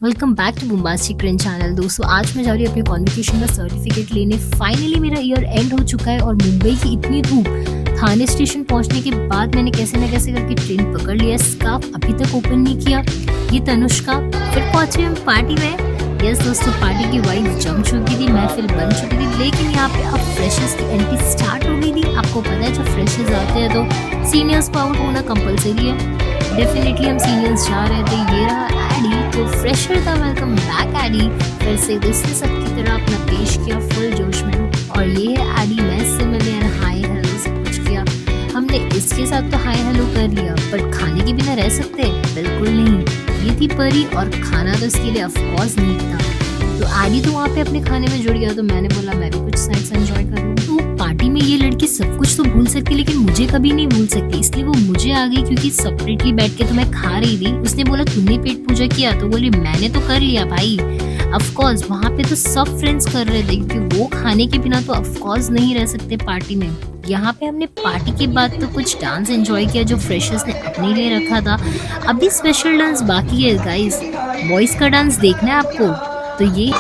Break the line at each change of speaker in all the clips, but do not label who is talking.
Welcome back to bombastic trend channel. दोस्तों आज मैं जा रही हूँ अपने कॉन्वोकेशन का सर्टिफिकेट लेने। फाइनली मेरा ईयर एंड हो चुका है और मुंबई की इतनी धूप, थाने स्टेशन पहुंचने के बाद मैंने कैसे न कैसे करके ट्रेन पकड़ लिया। स्कार्फ अभी तक ओपन नहीं किया। ये तनुष्का। फिर पहुंचे हम पार्टी में। यस दोस्तों, पार्टी की वाइब जम चुकी थी, महफिल बन चुकी थी, लेकिन यहाँ पे अब फ्रेशर्स की एंट्री स्टार्ट हो गई थी। आपको पता है जब फ्रेशर्स आते हैं तो सीनियर्स को आउट होना कंपलसरी है। डेफिनेटली हम सीनियर्स जा रहे थे। ये रहा एडी, तो फ्रेशर था। Welcome back Eddie. फिर से इसने सबकी तरह अपना पेश किया फुल जोश में। और ये है एडी। मैं इससे मिले, हाय हेलो सब कुछ किया हमने। इसके साथ तो हाय हेलो कर लिया, पर खाने के बिना रह सकते? बिल्कुल नहीं। ये थी परी और खाना तो इसके लिए ऑफकोर्स नहीं था। तो एडी तो वहाँ पे अपने खाने में जुड़ गया, तो मैंने बोला मैं भी कुछ साइड्स एंजॉय कर लूँ। तो पार्टी में ये लड़की सब कुछ तो भूल सकती, लेकिन मुझे कभी नहीं भूल सकती, इसलिए वो मुझे आ गई। क्योंकि सेपरेटली बैठ के तो मैं खा रही थी। उसने बोला तूने पेट पूजा किया? तो बोली मैंने तो कर लिया भाई। ऑफकोर्स वहाँ पे तो सब फ्रेंड्स कर रहे थे, क्योंकि वो खाने के बिना तो ऑफकोर्स नहीं रह सकते पार्टी में। यहाँ पे हमने पार्टी के बाद तो कुछ डांस एंजॉय किया जो फ्रेशर्स ने अपने लिए रखा था। अभी स्पेशल डांस बाकी है गाइस। बॉयज का डांस देखना है आपको, तो ये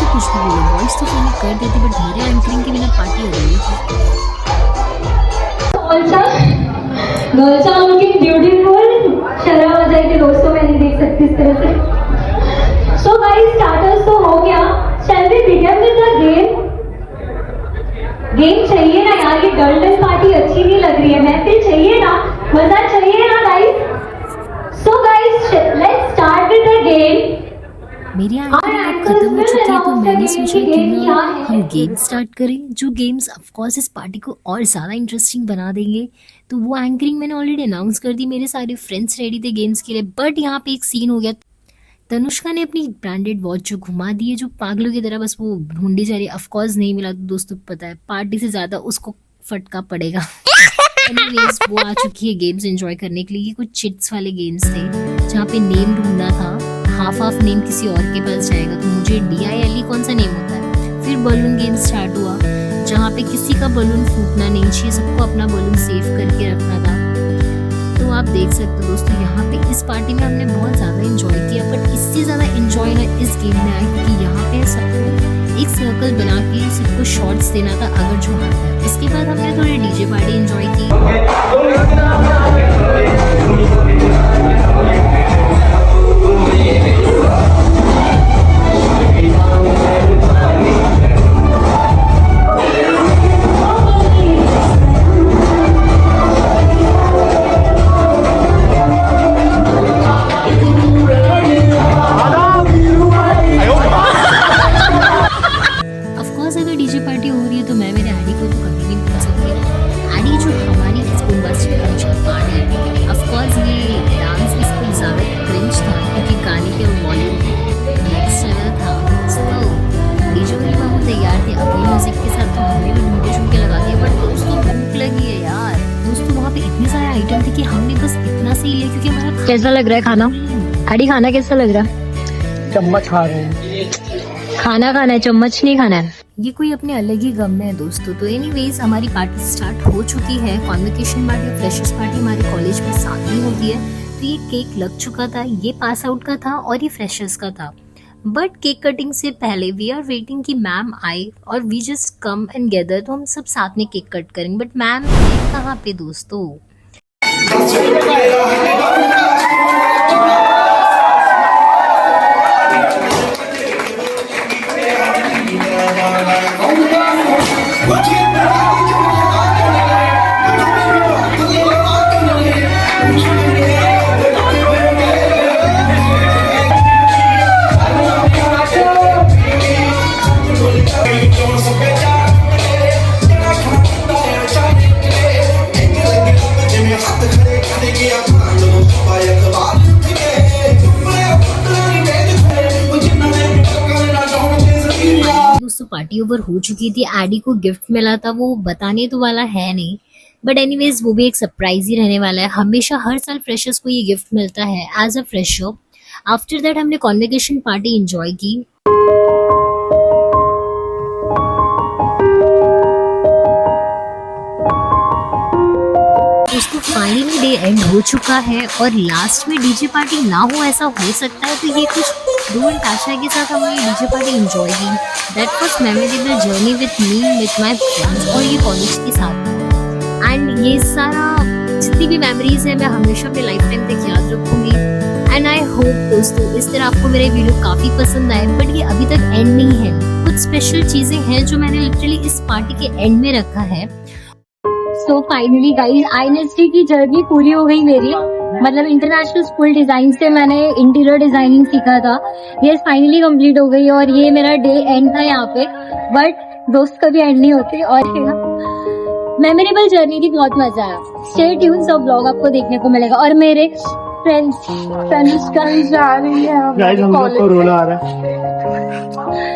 कुछ भी बोलो, बॉयज तो खाली कर देते, बट मेरे एंकरिंग के बिना पार्टी हो रही थी।
Girls are looking beautiful. शर्म आ जाए कि दोस्तों मैं नहीं देख सकती इस तरह से। सो गाइस स्टार्टर्स तो हो गया। Shall we begin with the game? Game चाहिए ना यार, ये गर्ल्स पार्टी अच्छी नहीं लग रही है। महफिल चाहिए ना, मजा चाहिए ना guys. So guys let's start with the game.
मेरी एंकरिंग खत्म हो चुकी है, तो मैंने सोचा कि ना हम गेम स्टार्ट करें, जो गेम्स ऑफ कोर्स इस पार्टी को और ज़्यादा इंटरेस्टिंग बना देंगे। तो वो एंकरिंग मैंने ऑलरेडी अनाउंस कर दी। मेरे सारे फ्रेंड्स रेडी थे गेम्स के लिए, बट यहाँ पे एक सीन हो गया। तनुष्का ने अपनी ब्रांडेड वॉच जो घुमा दी है, जो पागलों की तरह बस वो ढूंढी जा रही है। ऑफकोर्स नहीं मिला। तो दोस्तों पता है पार्टी से ज़्यादा उसको फटका पड़ेगा। एनीवेज वो आ चुकी है गेम्स एंजॉय करने के लिए। ये कुछ चिट्स वाले गेम्स थे जहाँ पे नेम ढूंढना था। हाफ नेम किसी और के पास जाएगा, तो मुझे DILE कौन सा नेम होता है। फिर बलून गेम स्टार्ट हुआ, जहाँ पे किसी का बलून फूटना नहीं चाहिए, सबको अपना बलून सेव करके रखना था। तो आप देख सकते हो दोस्तों, यहाँ पे इस पार्टी में हमने बहुत ज़्यादा एंजॉय किया, बट इससे ज़्यादा एंजॉय ना इस गेम में आया, क्योंकि यहाँ पे सबको एक सर्कल बना के सबको शॉट्स देना था अगर जो हारता है। इसके बाद हमने थोड़ी DJ पार्टी एंजॉय की। अगर DJ पार्टी हो रही है तो मैं मेरे एडी को तो कभी नहीं भूल सकती। एडी जो हमारी पार्टी, ऑफ कोर्स ये डांस इसको ज़्यादा क्रिंज था, क्योंकि गाने के वॉल्यूम नेक्स्ट लेवल था। तो डीजे वाले बाबू तैयार थे अपनी म्यूजिक के साथ, तो हमने भी झुमके लगा दिए। बट दोस्तों भूख लगी है यार। दोस्तों वहाँ पे इतने सारे आइटम थे कि हमने बस इतना से ही लिया, क्योंकि हमारा
कैसा लग रहा है खाना? एडी खाना कैसा लग रहा है?
चम्मच खा रहे हैं।
खाना खाना है, चम्मच नहीं खाना है।
ये कोई अपने अलग ही गम में है दोस्तों। तो एनीवेज हमारी पार्टी स्टार्ट हो चुकी है। कॉन्वोकेशन पार्टी, फ्रेशर्स पार्टी हमारे कॉलेज में साथ में होती है। तो ये केक लग चुका था, ये पास आउट का था और ये फ्रेशर्स का था। बट केक कटिंग से पहले वी आर वेटिंग कि मैम आए और we just come and gather, तो हम सब साथ में केक कट करेंगे। बट मैम कहाँ पे दोस्तों? पार्टी ओवर हो चुकी थी। एडी को गिफ्ट मिला था, वो बताने तो वाला है नहीं, बट एनीवेज वो भी एक सरप्राइज ही रहने वाला है। हमेशा हर साल फ्रेशर्स को ये गिफ्ट मिलता है as a fresher. After that हमने कॉन्वोकेशन पार्टी इंजॉय की। दोस्तों फाइनली डे एंड हो चुका है और लास्ट में डीजे पार्टी ना हो ऐसा हो सकता है, तो ये कुछ ध्रुव एंड ताशा के साथ हमने ये डीजे पार्टी एंजॉय की। That was memorable journey with me with my friends और ये कॉलेज के साथ। एंड ये सारा जितनी भी मेमोरीज है मैं हमेशा अपने लाइफ टाइम तक याद रखूंगी। एंड आई होप दोस्तों इस तरह आपको मेरे वीडियो काफी पसंद आए। बट ये अभी तक एंड नहीं है, कुछ स्पेशल चीजें हैं जो मैंने लिटरली इस पार्टी के एंड में रखा है।
सो फाइनली गाइस आईएनएसटी की जर्नी पूरी हो गई मेरी। मतलब इंटरनेशनल स्कूल डिजाइन से मैंने इंटीरियर डिजाइनिंग सीखा था, ये फाइनली कंप्लीट हो गई और ये मेरा डे एंड था यहाँ पे। बट दोस्त कभी एंड नहीं होते और मेमोरेबल जर्नी थी, बहुत मजा आया। स्टे ट्यून, सब ब्लॉग आपको देखने को मिलेगा। और मेरे फ्रेंड्स
जा रही है
गाइस हम लोग को रोना आ रहा है,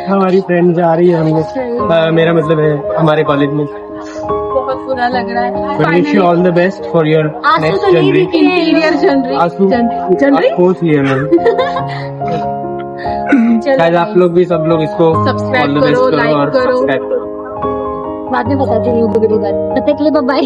हमारी फ्रेंड जा रही है हम लोग, मेरा मतलब है हमारे कॉलेज में।
बहुत बुरा लग रहा है।
But wish you all the best for your next January.
Interior January
आंसू फोर्थ ईयर में। शायद आप लोग भी सब लोग इसको
सब्सक्राइब
all the best
करो, लाइक
और
करो।
सब्सक्राइब करो।
बाद में बताती हूँ। तब तक के लिए बाय बाय।